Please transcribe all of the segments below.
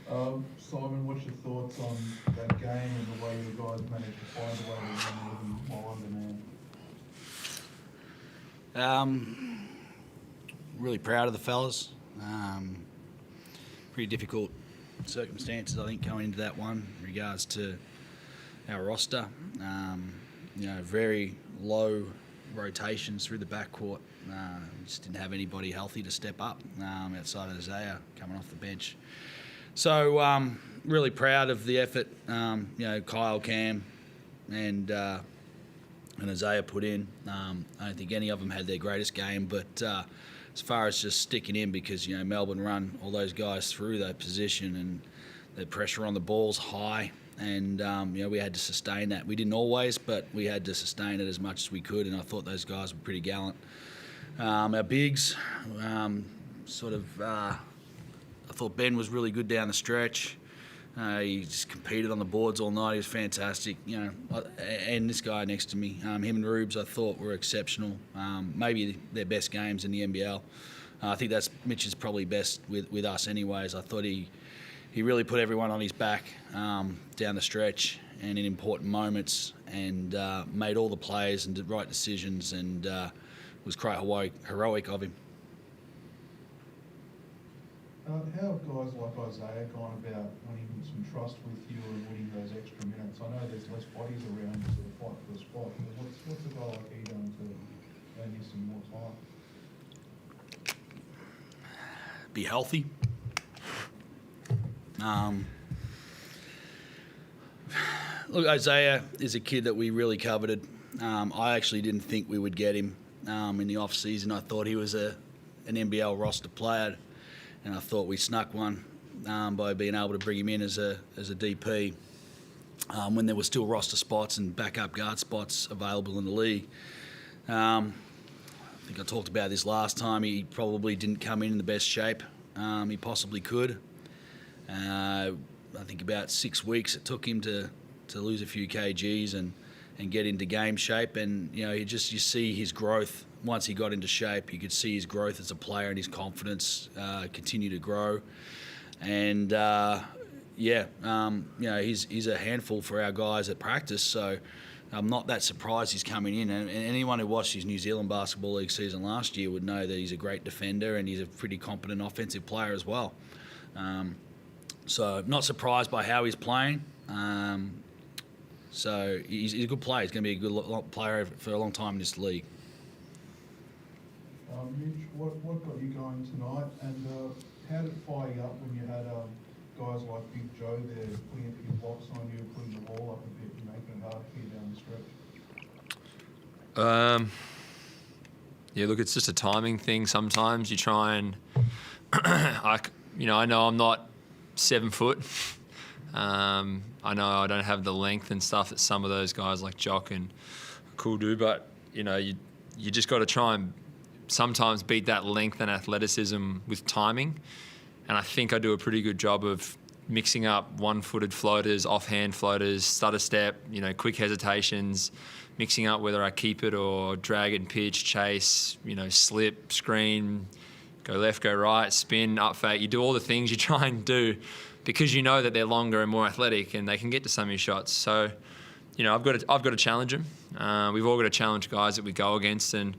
Simon, what's your thoughts on that game and the way you guys managed to find a way to win with them while undermanned? Really proud of the fellas. Pretty difficult circumstances, I think, going into that one in regards to our roster. Very low rotations through the backcourt. We just didn't have anybody healthy to step up outside of Isaiah coming off the bench. So really proud of the effort. Kyle, Cam, and Isaiah put in. I don't think any of them had their greatest game, but as far as just sticking in, because Melbourne run all those guys through that position and the pressure on the ball's high, and we had to sustain that. We didn't always, but we had to sustain it as much as we could, and I thought those guys were pretty gallant. Our bigs, I thought Ben was really good down the stretch. He just competed on the boards all night. He was fantastic, and this guy next to me, him and Rubes, I thought were exceptional. Maybe their best games in the NBL. I think that's Mitch's probably best with us anyways. I thought he really put everyone on his back down the stretch and in important moments, and made all the plays and did right decisions, and was quite heroic of him. How have guys like Isaiah gone about winning some trust with you and winning those extra minutes? I know there's less bodies around to sort of fight for the spot, but what's a guy like he done to earn you some more time? Be healthy. Look, Isaiah is a kid that we really coveted. I actually didn't think we would get him in the off season. I thought he was an NBL roster player, and I thought we snuck one by being able to bring him in as a DP when there were still roster spots and backup guard spots available in the league. I think I talked about this last time. He probably didn't come in the best shape he possibly could. I think about 6 weeks it took him to lose a few kgs and get into game shape, and you see his growth. Once he got into shape, you could see his growth as a player and his confidence continue to grow. And he's a handful for our guys at practice. So I'm not that surprised he's coming in. And anyone who watched his New Zealand Basketball League season last year would know that he's a great defender and he's a pretty competent offensive player as well. So not surprised by how he's playing. So he's a good player. He's going to be a good player for a long time in this league. Mitch, what got you going tonight, and how did it fire you up when you had guys like Big Joe there putting a few blocks on you, putting the ball up a bit and making it hard for you down the stretch? Look, it's just a timing thing. Sometimes you try and, I know I'm not 7 foot. I know I don't have the length and stuff that some of those guys like Jock and Cool do, but you just got to try and sometimes beat that length and athleticism with timing. And I think I do a pretty good job of mixing up one-footed floaters, offhand floaters, stutter step, quick hesitations, mixing up whether I keep it or drag it and pitch, chase, slip, screen, go left, go right, spin, up fake. You do all the things you try and do because you know that they're longer and more athletic and they can get to some of your shots. So, I've got to challenge them. We've all got to challenge guys that we go against, and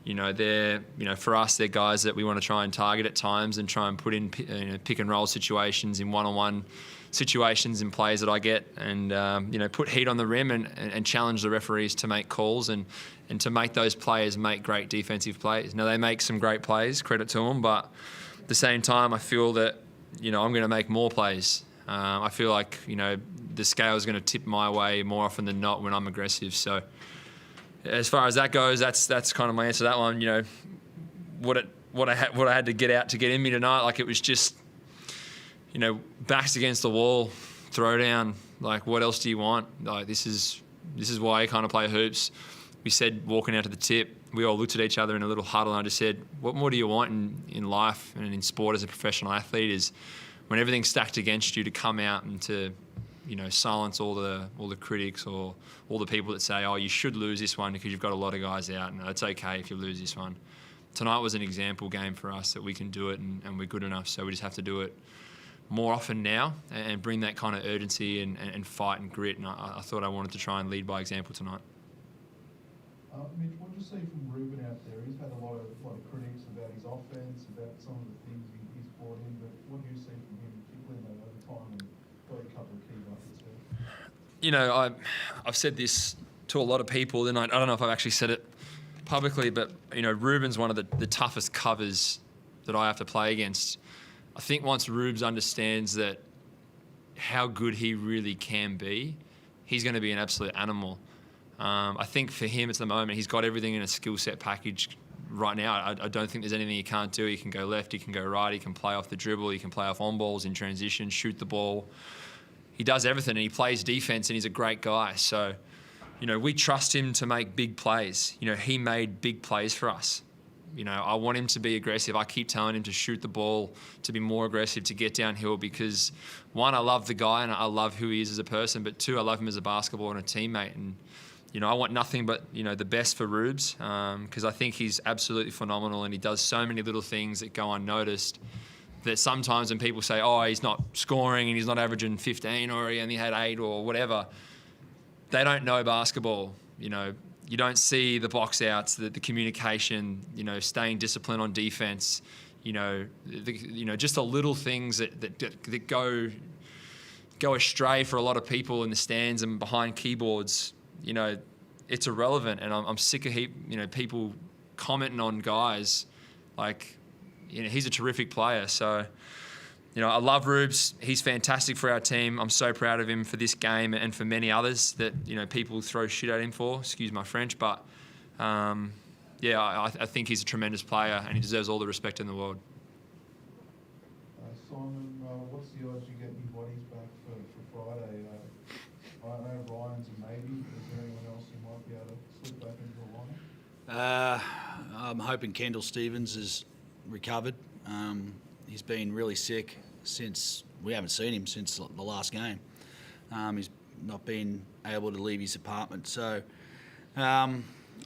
they're, for us, they're guys that we want to try and target at times and try and put in pick and roll situations, in one-on-one situations and plays that I get, and put heat on the rim and challenge the referees to make calls and to make those players make great defensive plays. Now, they make some great plays, credit to them, but at the same time, I feel that, I'm going to make more plays. I feel like, the scale is going to tip my way more often than not when I'm aggressive. So as far as that goes, that's kind of my answer to that one. What I had to get out to get in me tonight, like it was just, backs against the wall, throw down. Like, what else do you want? Like, this is why you kind of play hoops. We said walking out to the tip, we all looked at each other in a little huddle, and I just said, what more do you want in life and in sport as a professional athlete is when everything's stacked against you, to come out and to silence all the critics or all the people that say, oh, you should lose this one because you've got a lot of guys out, and it's okay if you lose this one. Tonight was an example game for us that we can do it, and we're good enough, so we just have to do it more often now and bring that kind of urgency and fight and grit. And I thought I wanted to try and lead by example tonight. Mitch, what do you see from Ruben out there? He's had a lot of critics about his offense, about some of the things he's brought in, but what do you see from him, particularly in that overtime and got a couple of key buckets there? You know, I've said this to a lot of people, and I don't know if I've actually said it publicly, but, you know, Ruben's one of the toughest covers that I have to play against. I think once Rubes understands that how good he really can be, he's going to be an absolute animal. I think for him at the moment, he's got everything in a skill set package right now. I don't think there's anything he can't do. He can go left, he can go right, he can play off the dribble, he can play off on balls in transition, shoot the ball. He does everything, and he plays defense, and he's a great guy. So, you know, we trust him to make big plays. You know, he made big plays for us. You know, I want him to be aggressive. I keep telling him to shoot the ball, to be more aggressive, to get downhill because, one, I love the guy and I love who he is as a person, but two, I love him as a basketballer and a teammate. And, you know, I want nothing but, you know, the best for Rubes because I think he's absolutely phenomenal and he does so many little things that go unnoticed that sometimes when people say, oh, he's not scoring and he's not averaging 15 or he only had 8 or whatever, they don't know basketball, you know. You don't see the box outs, the communication, you know, staying disciplined on defense, you know, just the little things that go astray for a lot of people in the stands and behind keyboards. You know, it's irrelevant, and I'm sick of people commenting on guys like, you know, he's a terrific player. So, you know, I love Rubes. He's fantastic for our team. I'm so proud of him for this game and for many others that, you know, people throw shit at him for. Excuse my French. But, yeah, I think he's a tremendous player and he deserves all the respect in the world. Simon, what's the odds you get your bodies back for Friday? I know Ryan's a maybe. Is there anyone else who might be able to slip back into the lineup? I'm hoping Kendall Stevens is recovered. He's been really sick since we haven't seen him since the last game. He's not been able to leave his apartment. So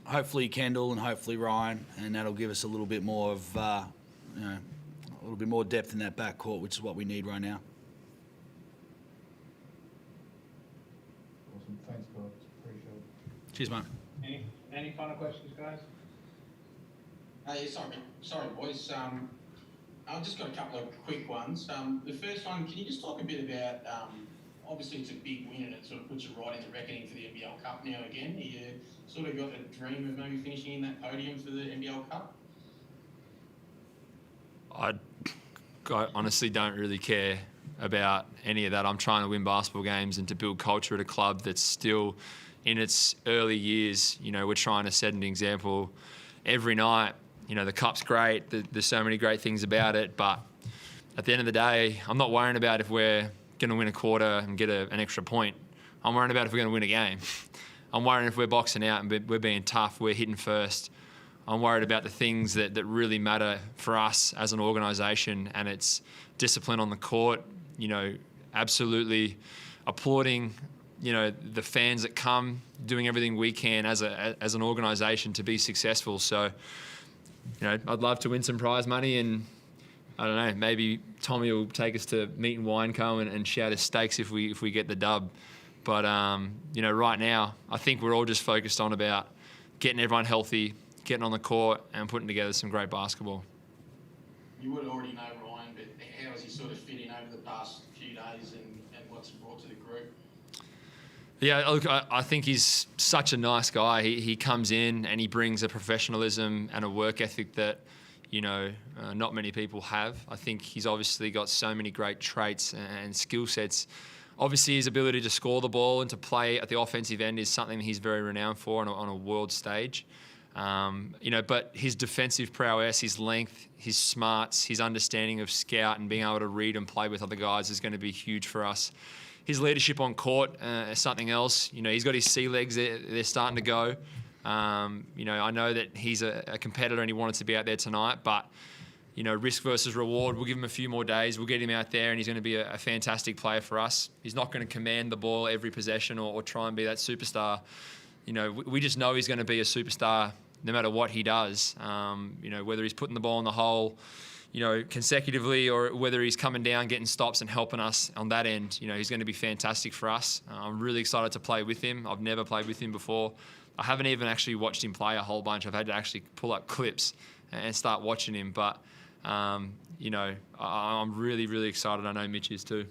hopefully Kendall and hopefully Ryan, and that'll give us a little bit more of a little bit more depth in that backcourt, which is what we need right now. Awesome. Thanks, guys. Appreciate it. Cheers, mate. Any final questions, guys? Yeah, sorry, boys. I've just got a couple of quick ones. The first one, can you just talk a bit about, obviously it's a big win and it sort of puts you right into reckoning for the NBL Cup now again. You sort of got a dream of maybe finishing in that podium for the NBL Cup? I honestly don't really care about any of that. I'm trying to win basketball games and to build culture at a club that's still in its early years. You know, we're trying to set an example every night. You know, the cup's great. There's so many great things about it. But at the end of the day, I'm not worrying about if we're going to win a quarter and get an extra point. I'm worrying about if we're going to win a game. I'm worrying if we're boxing out and we're being tough, we're hitting first. I'm worried about the things that really matter for us as an organisation, and it's discipline on the court, you know, absolutely applauding, you know, the fans that come, doing everything we can as an organisation to be successful. So, you know, I'd love to win some prize money, and I don't know, maybe Tommy will take us to Meat and Wine Co. and shout his steaks if we get the dub. But, you know, right now, I think we're all just focused on about getting everyone healthy, getting on the court and putting together some great basketball. You would already know Ryan, but how has he sort of fit in over the past few days and what's he brought to the group? Yeah, look, I think he's such a nice guy. He comes in and he brings a professionalism and a work ethic that, you know, not many people have. I think he's obviously got so many great traits and skill sets. Obviously, his ability to score the ball and to play at the offensive end is something he's very renowned for on a world stage. You know, but his defensive prowess, his length, his smarts, his understanding of scout and being able to read and play with other guys is going to be huge for us. His leadership on court is something else. You know, he's got his sea legs, they're starting to go. You know, I know that he's a competitor and he wanted to be out there tonight, but, you know, risk versus reward, we'll give him a few more days, we'll get him out there and he's going to be a fantastic player for us. He's not going to command the ball every possession or try and be that superstar. You know, we just know he's going to be a superstar no matter what he does. You know, whether he's putting the ball in the hole, consecutively, or whether he's coming down, getting stops and helping us on that end, he's going to be fantastic for us. I'm really excited to play with him. I've never played with him before. I haven't even actually watched him play a whole bunch. I've had to actually pull up clips and start watching him. But, I'm really, really excited. I know Mitch is too.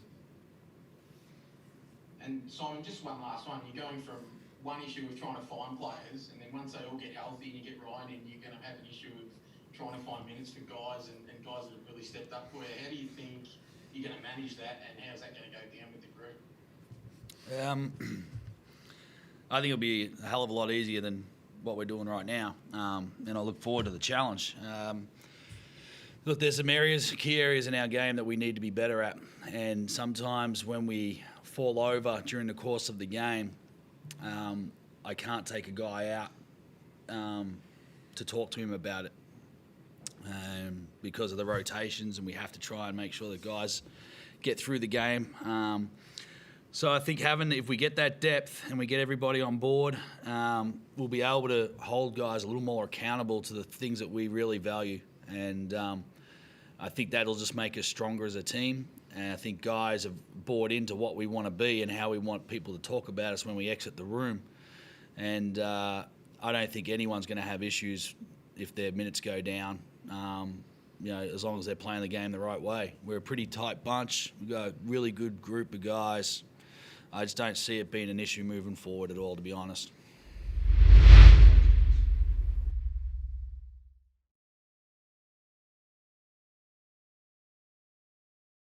And Simon, just one last one. You're going from one issue of trying to find players, and then once they all get healthy and you get Ryan in, you're going to have an issue of trying to find minutes for guys and guys that have really stepped up for you. How do you think you're going to manage that, and how's that going to go down with the group? I think it'll be a hell of a lot easier than what we're doing right now, and I look forward to the challenge. Look, there's some key areas in our game that we need to be better at, and sometimes when we fall over during the course of the game, I can't take a guy out to talk to him about it because of the rotations, and we have to try and make sure that guys get through the game. So I think if we get that depth and we get everybody on board, we'll be able to hold guys a little more accountable to the things that we really value. And I think that'll just make us stronger as a team. And I think guys have bought into what we want to be and how we want people to talk about us when we exit the room. And I don't think anyone's going to have issues if their minutes go down, as long as they're playing the game the right way. We're a pretty tight bunch. We've got a really good group of guys. I just don't see it being an issue moving forward at all, to be honest.